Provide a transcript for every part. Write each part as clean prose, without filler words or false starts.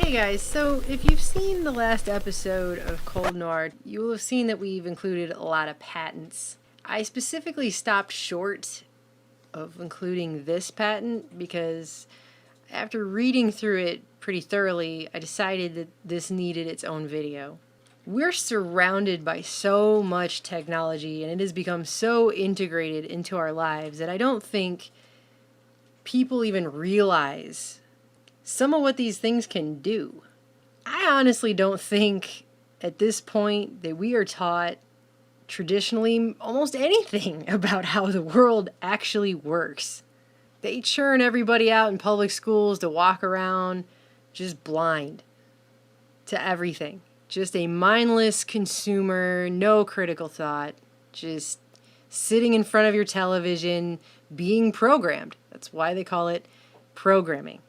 Hey guys, so if you've seen the last episode of Cold Noir, you will have seen that we've included a lot of patents. I specifically stopped short of including this patent because after reading through it pretty thoroughly, I decided that this needed its own video. We're surrounded by so much technology and it has become so integrated into our lives that I don't think people even realize some of what these things can do. I honestly don't think at this point that we are taught traditionally almost anything about how the world actually works. They churn everybody out in public schools to walk around just blind to everything. Just a mindless consumer, no critical thought, just sitting in front of your television, being programmed. That's why they call it programming.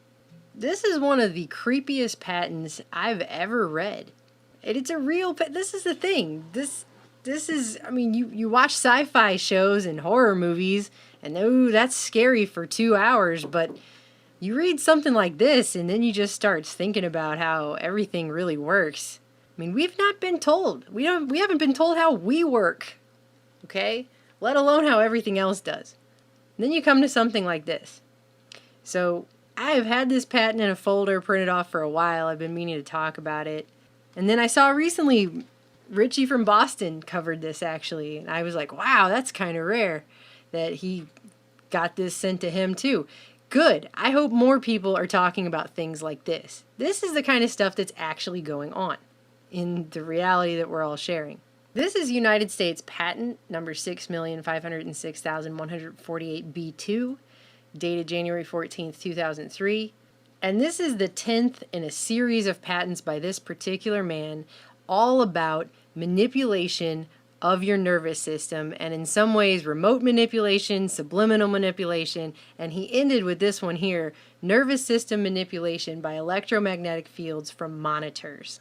This is one of the creepiest patents I've ever read. And it's a real this is the thing. This is, I mean, you watch sci-fi shows and horror movies and oh, that's scary for 2 hours, but you read something like this and then you just start thinking about how everything really works. I mean, we've not been told. We haven't been told how we work. Okay? Let alone how everything else does. And then you come to something like this. So, I have had this patent in a folder printed off for a while. I've been meaning to talk about it. And then I saw recently Richie from Boston covered this actually. And I was like, wow, that's kind of rare that he got this sent to him too. Good. I hope more people are talking about things like this. This is the kind of stuff that's actually going on in the reality that we're all sharing. This is United States patent number 6,506,148B2. Dated January 14th, 2003. And this is the 10th in a series of patents by this particular man, all about manipulation of your nervous system, and in some ways remote manipulation, subliminal manipulation, and he ended with this one here, nervous system manipulation by electromagnetic fields from monitors.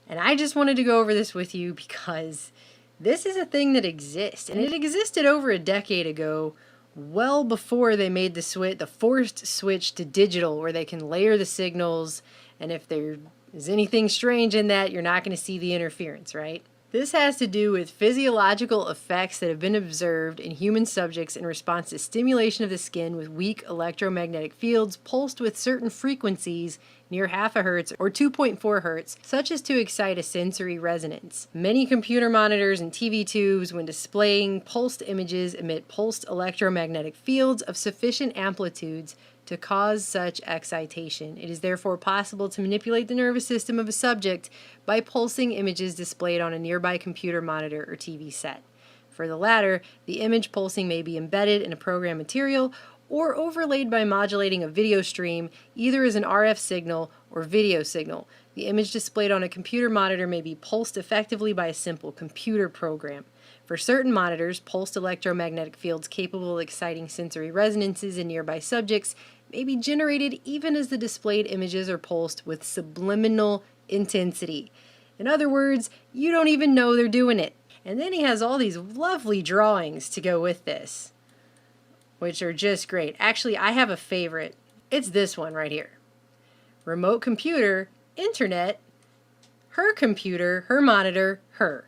And I just wanted to go over this with you because this is a thing that exists, and it existed over a decade ago, well before they made the forced switch to digital where they can layer the signals, and if there is anything strange in that, you're not going to see the interference, right? This has to do with physiological effects that have been observed in human subjects in response to stimulation of the skin with weak electromagnetic fields pulsed with certain frequencies near half a hertz or 2.4 hertz, such as to excite a sensory resonance. Many computer monitors and TV tubes, when displaying pulsed images, emit pulsed electromagnetic fields of sufficient amplitudes to cause such excitation. It is therefore possible to manipulate the nervous system of a subject by pulsing images displayed on a nearby computer monitor or TV set. For the latter, the image pulsing may be embedded in a program material or overlaid by modulating a video stream, either as an RF signal or video signal. The image displayed on a computer monitor may be pulsed effectively by a simple computer program. For certain monitors, pulsed electromagnetic fields capable of exciting sensory resonances in nearby subjects may be generated even as the displayed images are pulsed with subliminal intensity. In other words, you don't even know they're doing it. And then he has all these lovely drawings to go with this, which are just great. Actually, I have a favorite. It's this one right here. Remote computer, internet, her computer, her monitor, her.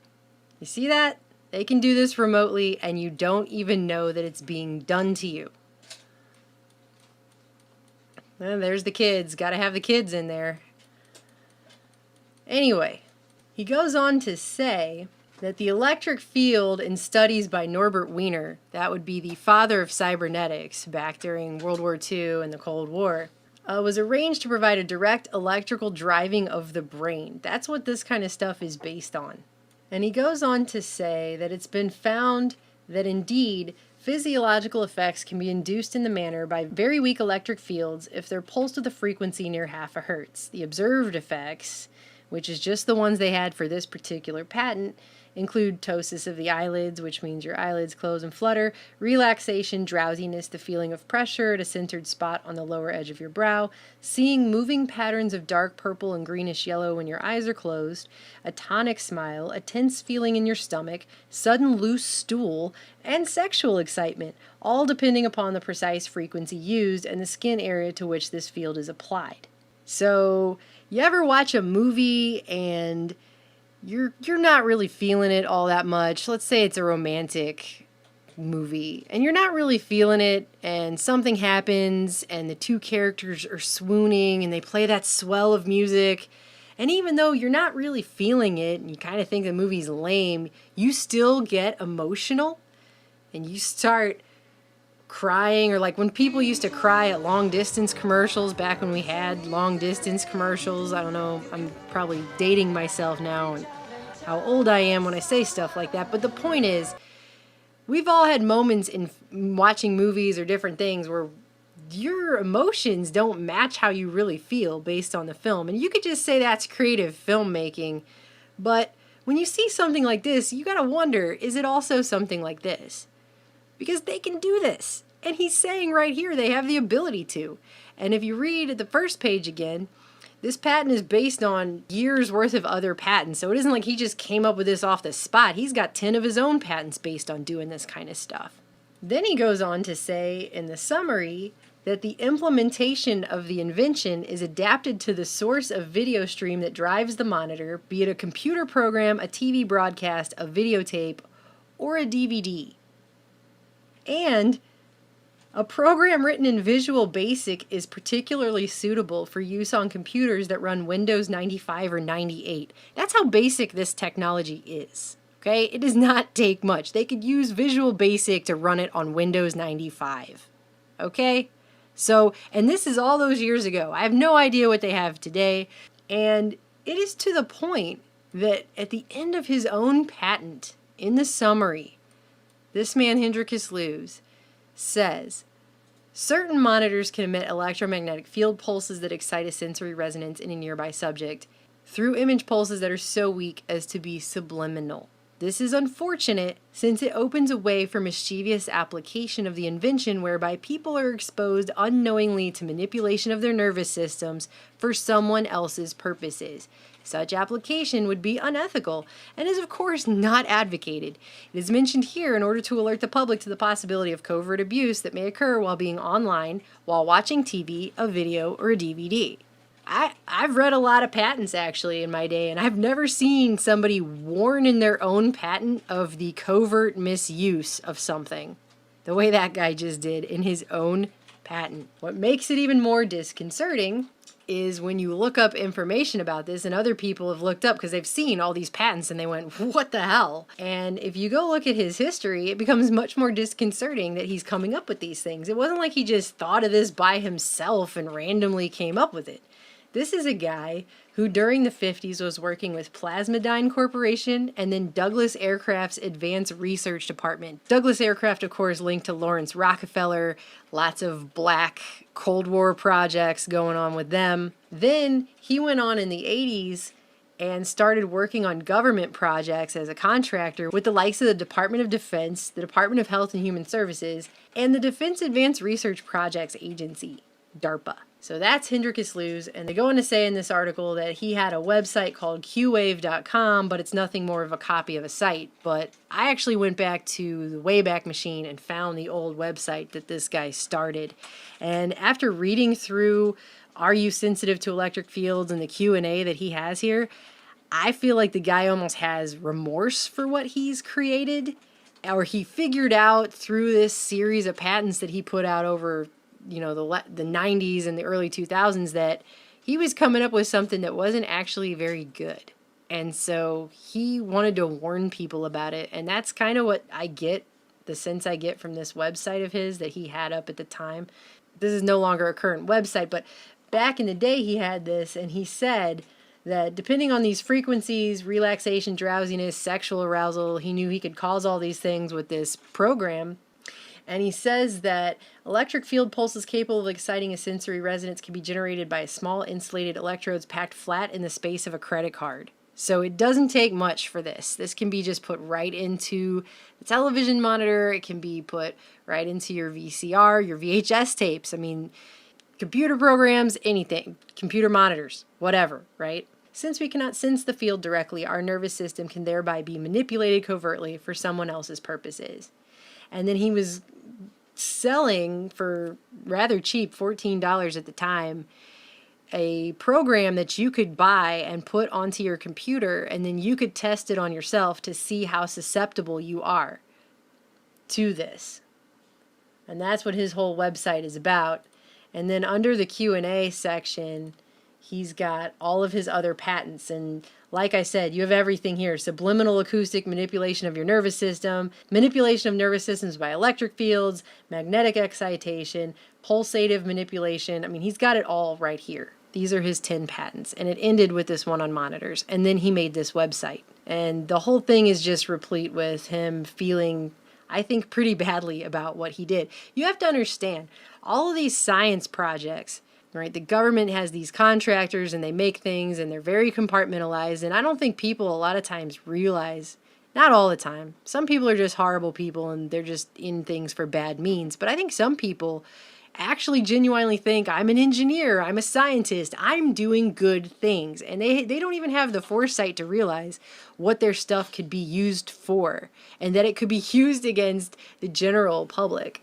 You see that? They can do this remotely and you don't even know that it's being done to you. And there's the kids. Got to have the kids in there. Anyway, he goes on to say that the electric field in studies by Norbert Wiener, that would be the father of cybernetics back during World War II and the Cold War, was arranged to provide a direct electrical driving of the brain. That's what this kind of stuff is based on. And he goes on to say that it's been found that indeed physiological effects can be induced in the manner by very weak electric fields if they're pulsed with a frequency near half a hertz. The observed effects, which is just the ones they had for this particular patent, include ptosis of the eyelids, which means your eyelids close and flutter, relaxation, drowsiness, the feeling of pressure at a centered spot on the lower edge of your brow, seeing moving patterns of dark purple and greenish yellow when your eyes are closed, a tonic smile, a tense feeling in your stomach, sudden loose stool, and sexual excitement, all depending upon the precise frequency used and the skin area to which this field is applied. So, you ever watch a movie and you're not really feeling it all that much? Let's say it's a romantic movie and you're not really feeling it, and something happens and the two characters are swooning and they play that swell of music, and even though you're not really feeling it and you kind of think the movie's lame, you still get emotional and you start crying. Or like when people used to cry at long distance commercials back when we had long distance commercials. I don't know, I'm probably dating myself now and how old I am when I say stuff like that, but the point is, we've all had moments in watching movies or different things where your emotions don't match how you really feel based on the film. And you could just say that's creative filmmaking. But when you see something like this, you gotta wonder, is it also something like this? Because they can do this. And he's saying right here they have the ability to. And if you read the first page again, this patent is based on years worth of other patents. So it isn't like he just came up with this off the spot. He's got 10 of his own patents based on doing this kind of stuff. Then he goes on to say in the summary that the implementation of the invention is adapted to the source of video stream that drives the monitor, be it a computer program, a TV broadcast, a videotape, or a DVD. And a program written in Visual Basic is particularly suitable for use on computers that run Windows 95 or 98. That's how basic this technology is. Okay? It does not take much. They could use Visual Basic to run it on Windows 95. Okay? So, and this is all those years ago. I have no idea what they have today. And it is to the point that at the end of his own patent, in the summary, this man, Hendrikus Lewes, says, certain monitors can emit electromagnetic field pulses that excite a sensory resonance in a nearby subject through image pulses that are so weak as to be subliminal. This is unfortunate since it opens a way for mischievous application of the invention whereby people are exposed unknowingly to manipulation of their nervous systems for someone else's purposes. Such application would be unethical and is of course not advocated. It is mentioned here in order to alert the public to the possibility of covert abuse that may occur while being online, while watching TV, a video, or a DVD. I've read a lot of patents actually in my day, and I've never seen somebody warn in their own patent of the covert misuse of something the way that guy just did in his own patent. What makes it even more disconcerting is when you look up information about this, and other people have looked up because they've seen all these patents and they went, what the hell? And if you go look at his history, it becomes much more disconcerting that he's coming up with these things. It wasn't like he just thought of this by himself and randomly came up with it. This is a guy who during the 50s was working with Plasmodine Corporation and then Douglas Aircraft's Advanced Research Department. Douglas Aircraft, of course, linked to Lawrence Rockefeller, lots of black Cold War projects going on with them. Then he went on in the 80s and started working on government projects as a contractor with the likes of the Department of Defense, the Department of Health and Human Services, and the Defense Advanced Research Projects Agency, DARPA. So that's Hendrikus Lewes, and they go on to say in this article that he had a website called qwave.com, but it's nothing more of a copy of a site. But I actually went back to the Wayback Machine and found the old website that this guy started. And after reading through Are You Sensitive to Electric Fields and the Q&A that he has here, I feel like the guy almost has remorse for what he's created, or he figured out through this series of patents that he put out over the 90s and the early 2000s that he was coming up with something that wasn't actually very good. And so he wanted to warn people about it. And that's kind of what I get, the sense I get from this website of his that he had up at the time. This is no longer a current website, but back in the day he had this, and he said that depending on these frequencies, relaxation, drowsiness, sexual arousal, he knew he could cause all these things with this program. And he says that electric field pulses capable of exciting a sensory resonance can be generated by small insulated electrodes packed flat in the space of a credit card. So it doesn't take much for this. This can be just put right into the television monitor. It can be put right into your VCR, your VHS tapes. I mean, computer programs, anything, computer monitors, whatever, right? Since we cannot sense the field directly, our nervous system can thereby be manipulated covertly for someone else's purposes. And then he was selling for rather cheap, $14 at the time, a program that you could buy and put onto your computer, and then you could test it on yourself to see how susceptible you are to this. And that's what his whole website is about. And then under the Q&A section, he's got all of his other patents. And like I said, you have everything here. Subliminal acoustic manipulation of your nervous system, manipulation of nervous systems by electric fields, magnetic excitation, pulsative manipulation. I mean, he's got it all right here. These are his 10 patents. And it ended with this one on monitors. And then he made this website. And the whole thing is just replete with him feeling, I think, pretty badly about what he did. You have to understand, all of these science projects, right? The government has these contractors and they make things and they're very compartmentalized. And I don't think people a lot of times realize, not all the time, some people are just horrible people and they're just in things for bad means. But I think some people actually genuinely think, I'm an engineer, I'm a scientist, I'm doing good things. And they don't even have the foresight to realize what their stuff could be used for and that it could be used against the general public.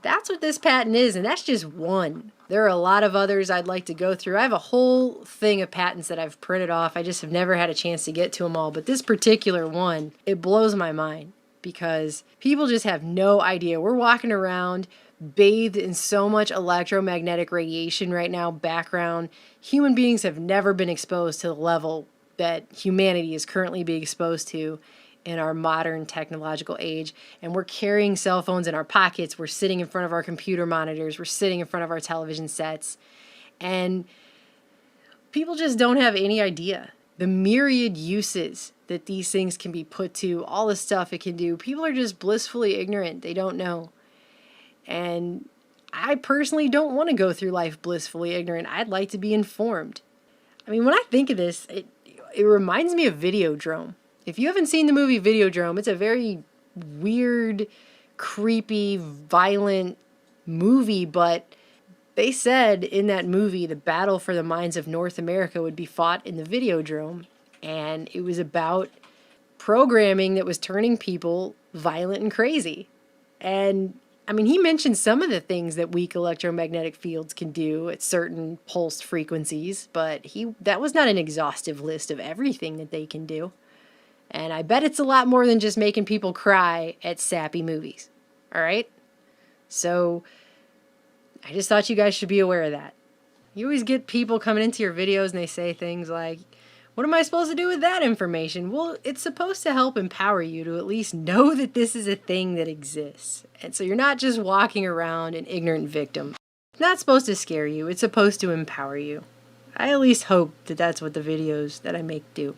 That's what this patent is, and that's just one. There are a lot of others I'd like to go through. I have a whole thing of patents that I've printed off. I just have never had a chance to get to them all. But this particular one, it blows my mind because people just have no idea. We're walking around bathed in so much electromagnetic radiation right now, background. Human beings have never been exposed to the level that humanity is currently being exposed to in our modern technological age. And we're carrying cell phones in our pockets. We're sitting in front of our computer monitors. We're sitting in front of our television sets. And people just don't have any idea the myriad uses that these things can be put to, all the stuff it can do. People are just blissfully ignorant. They don't know. And I personally don't want to go through life blissfully ignorant. I'd like to be informed. I mean, when I think of this, it reminds me of Videodrome. If you haven't seen the movie Videodrome, it's a very weird, creepy, violent movie, but they said in that movie the battle for the minds of North America would be fought in the Videodrome, and it was about programming that was turning people violent and crazy. And I mean, he mentioned some of the things that weak electromagnetic fields can do at certain pulsed frequencies, but that was not an exhaustive list of everything that they can do. And I bet it's a lot more than just making people cry at sappy movies. All right? So I just thought you guys should be aware of that. You always get people coming into your videos and they say things like, what am I supposed to do with that information? Well, it's supposed to help empower you to at least know that this is a thing that exists. And so you're not just walking around an ignorant victim. It's not supposed to scare you. It's supposed to empower you. I at least hope that that's what the videos that I make do.